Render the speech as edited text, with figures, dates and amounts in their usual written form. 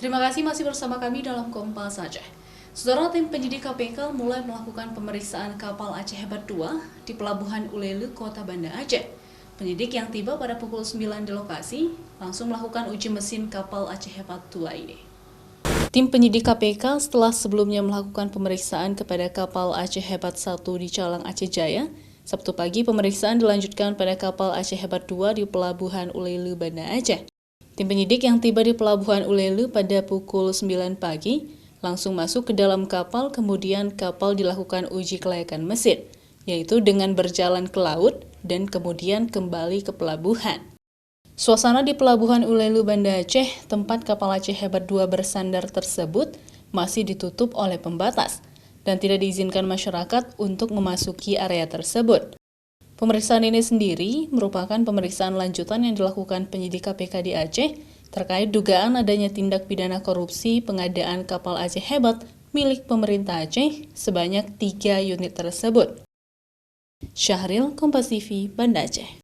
Terima kasih masih bersama kami dalam Kompas Aceh. Saudara, tim penyidik KPK mulai melakukan pemeriksaan kapal Aceh Hebat II di Pelabuhan Ulele, Kota Banda Aceh. Penyidik yang tiba pada pukul 9 di lokasi langsung melakukan uji mesin kapal Aceh Hebat II ini. Tim penyidik KPK setelah sebelumnya melakukan pemeriksaan kepada kapal Aceh Hebat I di Calang Aceh Jaya, Sabtu pagi pemeriksaan dilanjutkan pada kapal Aceh Hebat II di Pelabuhan Ulele, Banda Aceh. Tim penyidik yang tiba di Pelabuhan Ulele pada pukul 9 pagi langsung masuk ke dalam kapal, kemudian kapal dilakukan uji kelayakan mesin, yaitu dengan berjalan ke laut dan kemudian kembali ke pelabuhan. Suasana di Pelabuhan Ulele, Banda Aceh, tempat kapal Aceh Hebat II bersandar tersebut, masih ditutup oleh pembatas dan tidak diizinkan masyarakat untuk memasuki area tersebut. Pemeriksaan ini sendiri merupakan pemeriksaan lanjutan yang dilakukan penyidik KPK di Aceh terkait dugaan adanya tindak pidana korupsi pengadaan kapal Aceh Hebat milik pemerintah Aceh sebanyak 3 unit tersebut. Syahril, Kompas TV, Banda Aceh.